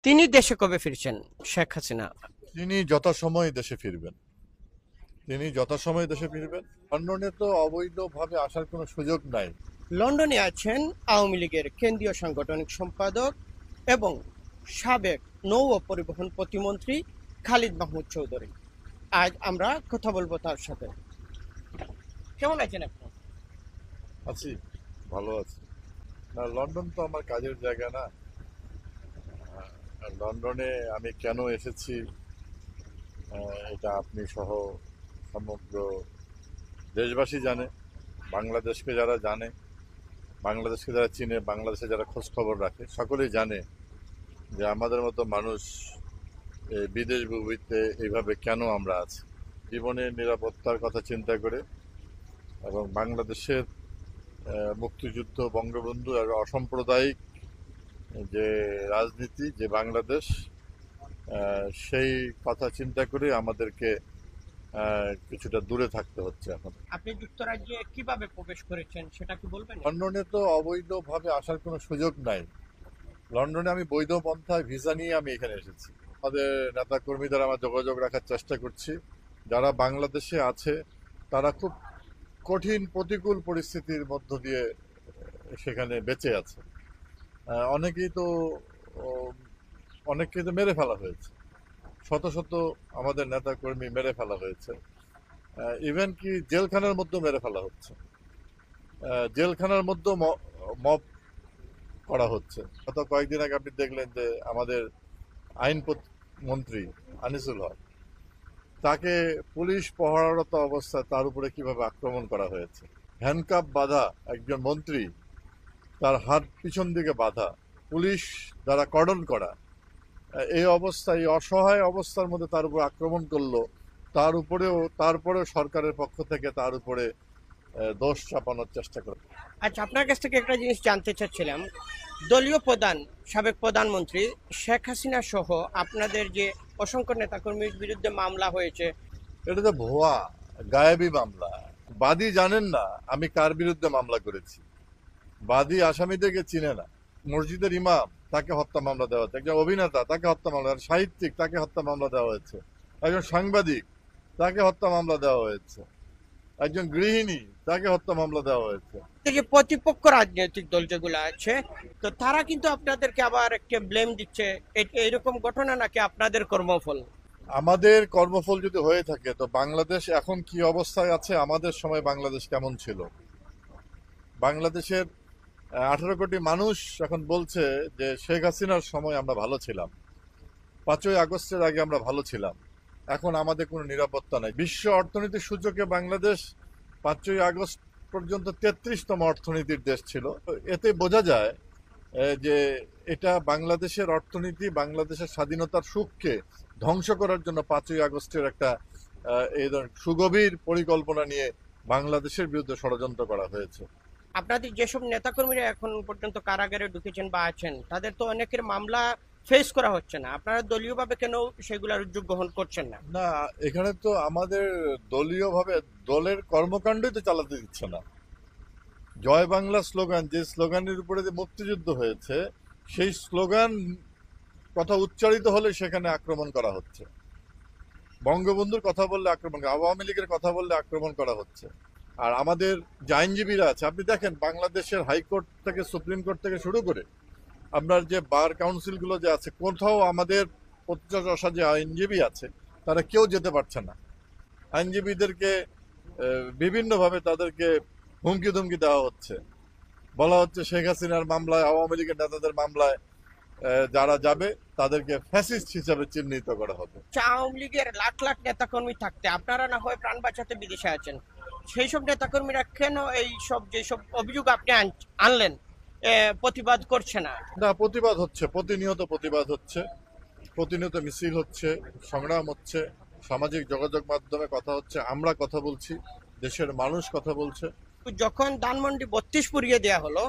তিনি দেশে কবে ফিরছেন শেখ হাসিনা? তিনি যথাসময়ে দেশে ফিরবেন। লন্ডনে তো অবৈধভাবে আসার কোনো সুযোগ নাই। লন্ডনে আছেন আওয়ামী লীগের কেন্দ্রীয় সাংগঠনিক সম্পাদক এবং সাবেক নৌ ও পরিবহন প্রতিমন্ত্রী খালিদ মাহমুদ চৌধুরী। আজ আমরা কথা বলবো তার সাথে। কেমন আছেন আপনি? আছি, ভালো আছি। না, লন্ডন তো আমার কাজের জায়গা না। আর লন্ডনে আমি কেন এসেছি এটা আপনি সহ সমগ্র দেশবাসী জানে। বাংলাদেশকে যারা জানে, বাংলাদেশকে যারা চিনে, বাংলাদেশে যারা খোঁজ খবর রাখে, সকলেই জানে যে আমাদের মতো মানুষ এই বিদেশ ভূমিতে এইভাবে কেন আমরা আছি। জীবনের নিরাপত্তার কথা চিন্তা করে এবং বাংলাদেশের মুক্তিযুদ্ধ, বঙ্গবন্ধু আর অসাম্প্রদায়িক যে রাজনীতি, যে বাংলাদেশ, সেই কথা চিন্তা করে আমাদেরকে কিছুটা দূরে থাকতে হচ্ছে এখন। আপনি যুক্তরাজ্যে কিভাবে প্রবেশ করেছেন সেটা কি বলবেন? লন্ডনে তো অবৈধভাবে আসার কোনো সুযোগ নাই। লন্ডনে আমি বৈধ পন্থায় ভিসা নিয়ে আমি এখানে এসেছি। আমাদের নেতা কর্মীদের আমার যোগাযোগ রাখার চেষ্টা করছি। যারা বাংলাদেশে আছে তারা খুব কঠিন প্রতিকূল পরিস্থিতির মধ্য দিয়ে সেখানে বেঁচে আছে। অনেকেই তো অনেককে তো মেরে ফেলা হয়েছে, শত শত আমাদের নেতা কর্মী মেরে ফেলা হয়েছে। ইভেন কি জেলখানার মধ্যেও মেরে ফেলা হচ্ছে, জেলখানার মধ্যেও মব করা হচ্ছে। গত কয়েকদিন আগে আপনি দেখলেন যে আমাদের আইন মন্ত্রী আনিসুল হক, তাকে পুলিশ পহরারত অবস্থায় তার উপরে কিভাবে আক্রমণ করা হয়েছে। হ্যান্ডকাপ বাঁধা একজন মন্ত্রী, তার হাত পিছন দিকে বাঁধা, পুলিশ দ্বারা কর্ডন করা। এই অবস্থায়, এই অসহায় অবস্থার মধ্যে তার উপর আক্রমণ করলো। তারপরেও সরকারের পক্ষ থেকে তার উপরে দোষ চাপানোর চেষ্টা করে। আচ্ছা, আপনার কাছ থেকে একটা জিনিস জানতে চাচ্ছিলাম। দলীয় প্রধান, সাবেক প্রধানমন্ত্রী শেখ হাসিনা সহ আপনাদের যে অসংখ্য নেতাকর্মীর বিরুদ্ধে মামলা হয়েছে, এটা তো ভুয়া, গায়েবী মামলা। বাদী জানেন না আমি কার বিরুদ্ধে মামলা করেছি। বাদী আসামিদেরকে চিনে না। মসজিদের ইমাম, তাকে হত্যা মামলা দেওয়া হয়েছে। একজন অভিনেতা, তাকে হত্যা মামলা, সাহিত্যিক, তাকে হত্যা মামলা দেওয়া হয়েছে। একজন সাংবাদিক, তাকে হত্যা মামলা দেওয়া হয়েছে। একজন গৃহিণী, তাকে হত্যা মামলা দেওয়া হয়েছে। এই যে প্রতিপক্ষ রাজনৈতিক দল যেগুলো আছে, তো তারা কিন্তু আপনাদেরকে আবার একটা ব্লেম দিচ্ছে, এরকম ঘটনা নাকি আপনাদের কর্মফল। আমাদের কর্মফল যদি হয়ে থাকে তো বাংলাদেশ এখন কি অবস্থায় আছে, আমাদের সময় বাংলাদেশ কেমন ছিল? বাংলাদেশের 18 কোটি মানুষ এখন বলছে যে শেখ হাসিনার সময় আমরা ভালো ছিলাম, 5ই আগস্টের আগে আমরা ভালো ছিলাম, এখন আমাদের কোনো নিরাপত্তা নাই। বিশ্ব অর্থনীতির সূচকে বাংলাদেশ 5ই আগস্ট পর্যন্ত 33তম অর্থনীতির দেশ ছিল। এতে বোঝা যায় যে এটা বাংলাদেশের অর্থনীতি, বাংলাদেশের স্বাধীনতার সুখকে ধ্বংস করার জন্য 5ই আগস্টের একটা এই ধরনের সুগভীর পরিকল্পনা নিয়ে বাংলাদেশের বিরুদ্ধে ষড়যন্ত্র করা হয়েছে। আপনাদের যেসব নেতাকর্মীরা এখন পর্যন্ত কারাগারে ঢুকেছেন বা আছেন, তাদের তো অনেকের মামলা ফেস করা হচ্ছে না। আপনারা দলীয়ভাবে কেন সেগুলোর উদ্যোগ গ্রহণ করছেন না? না, এখানে তো আমাদের দলীয়ভাবে দলের কর্মকাণ্ডই তো চালাতে দিচ্ছে না। জয় বাংলা স্লোগান, যে স্লোগানের উপরে যে মুক্তিযুদ্ধ হয়েছে, সেই স্লোগান কথা উচ্চারিত হলে সেখানে আক্রমণ করা হচ্ছে। বঙ্গবন্ধুর কথা বললে আক্রমণ, আওয়ামী লীগের কথা বললে আক্রমণ করা হচ্ছে। আর আমাদের যে আইনজীবীরা আছে, আপনি দেখেন বাংলাদেশের হাইকোর্ট থেকে সুপ্রিম কোর্ট থেকে শুরু করে আপনার যে বার কাউন্সিলগুলো যে আছে, কোথাও আমাদের 50 যে আইনজীবী আছে তারা কেউ যেতে পারছে না। আইনজীবীদেরকে বিভিন্নভাবে তাদেরকে হুমকি ধুমকি দেওয়া হচ্ছে। বলা হচ্ছে শেখ হাসিনার মামলায়, আওয়ামী লীগের নেতাদের মামলায় যারা যাবে তাদেরকে ফ্যাসিস্ট হিসাবে চিহ্নিত করা হবে। আওয়ামী লীগের লাখ লাখ নেতাকর্মী থাকতে আপনারা না হয় প্রাণ বাঁচাতে বিদেশে আছেন, সেই সব নেতাকর্মীরা কেন এই সব যেসব অভিযোগ আপনি আনলেন প্রতিবাদ করছে না? না, প্রতিবাদ হচ্ছে, প্রতিনিয়ত প্রতিবাদ হচ্ছে, প্রতিনিয়ত মিছিল হচ্ছে, সংগ্রাম হচ্ছে, সামাজিক যোগাযোগ মাধ্যমে কথা হচ্ছে, আমরা কথা বলছি, দেশের মানুষ কথা বলছে। যখন ধানমন্ডি 32 পুড়িয়ে দেওয়া হলো,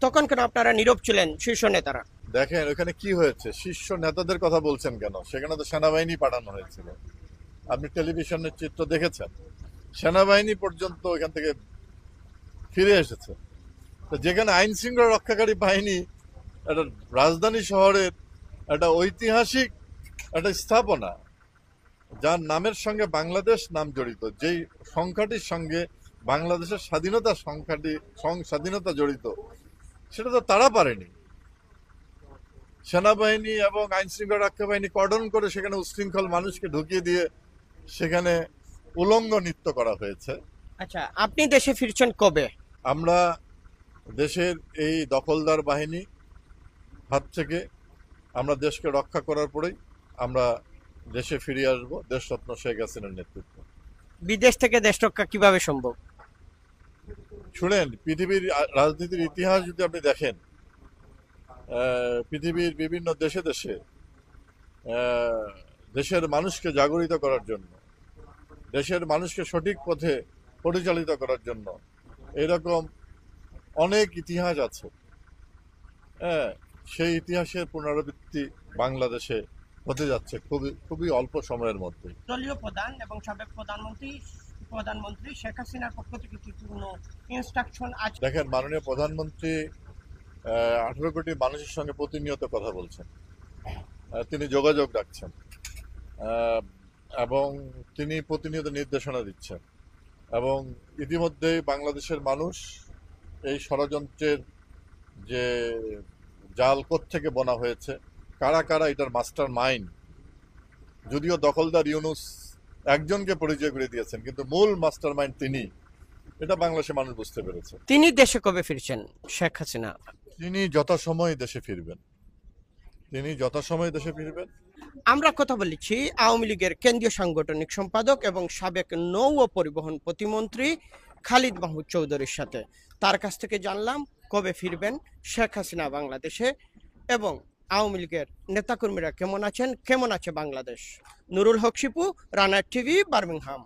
তখন কেন আপনারা নীরব ছিলেন শীর্ষ নেতারা? দেখেন ওখানে কি হয়েছে, শীর্ষ নেতাদের কথা বলছেন কেন? সেখানে তো সেনাবাহিনী পাঠানো হয়েছিল। আপনি টেলিভিশনের চিত্র দেখেছেন, সেনাবাহিনী পর্যন্ত ওইখান থেকে ফিরে এসেছে। তো যেখানে আইন শৃঙ্খলা রক্ষাকারী বাহিনী একটা রাজধানী শহরের একটা ঐতিহাসিক একটা স্থাপনা, যার নামের সঙ্গে বাংলাদেশ নাম জড়িত, যেই সংখ্যাটির সঙ্গে বাংলাদেশের স্বাধীনতা জড়িত, সেটা তো তারা পারেনি। সেনাবাহিনী এবং আইন শৃঙ্খলা রক্ষা বাহিনী কর্ডন করে সেখানে উশৃঙ্খল মানুষকে ঢুকিয়ে দিয়ে সেখানে উলঙ্গ নৃত্য করা হয়েছে। আচ্ছা, আপনি দেশে ফিরছেন কবে? আমরা দেশের এই দখলদার বাহিনী হাত থেকে আমরা দেশকে রক্ষা করার পরেই আমরা দেশে ফিরে আসবো, দেশরত্ন শেখ হাসিনার নেতৃত্বে। বিদেশ থেকে দেশ রক্ষা কিভাবে সম্ভব? শুনেন, পৃথিবীর রাজনীতির ইতিহাস যদি আপনি দেখেন, পৃথিবীর বিভিন্ন দেশে দেশে দেশের মানুষকে জাগরিত করার জন্য, দেশের মানুষকে সঠিক পথে পরিচালিত করার জন্য এরকম অনেক ইতিহাস আছে। হ্যাঁ, সেই ইতিহাসের পুনরাবৃত্তি বাংলাদেশে হতে যাচ্ছে খুবই অল্প সময়ের মধ্যে। দলীয় প্রধান এবং সাবেক প্রধানমন্ত্রী শেখ হাসিনার পক্ষ থেকে কি কোনো ইনস্ট্রাকশন আছে? দেখেন, মাননীয় প্রধানমন্ত্রী 18 কোটি মানুষের সঙ্গে প্রতিনিয়ত কথা বলছেন, তিনি যোগাযোগ রাখছেন, এবং তিনি প্রতিনিয়ত নির্দেশনা দিচ্ছেন, এবং ইতিমধ্যেই বাংলাদেশের মানুষ এই ষড়যন্ত্রের যে জাল থেকে বনা হয়েছে, কারা কারা এটার মাস্টার মাইন্ড, যদিও দখলদার ইউনূস একজনকে পরিচয় করে দিয়েছেন, কিন্তু মূল মাস্টার মাইন্ড তিনি, এটা বাংলাদেশের মানুষ বুঝতে পেরেছে। তিনি দেশে কবে ফিরছেন শেখ হাসিনা? তিনি যথাসময়ে দেশে ফিরবেন। আমরা কথা বলেছি আওয়ামী লীগের কেন্দ্রীয় সাংগঠনিক সম্পাদক এবং সাবেক নৌ ও পরিবহন প্রতিমন্ত্রী খালিদ মাহমুদ চৌধুরীর সাথে। তার কাছ থেকে জানলাম কবে ফিরবেন শেখ হাসিনা বাংলাদেশে এবং আওয়ামী লীগের নেতাকর্মীরা কেমন আছেন, কেমন আছে বাংলাদেশ। নুরুল হক শিপু, রানার টিভি, বার্মিংহাম।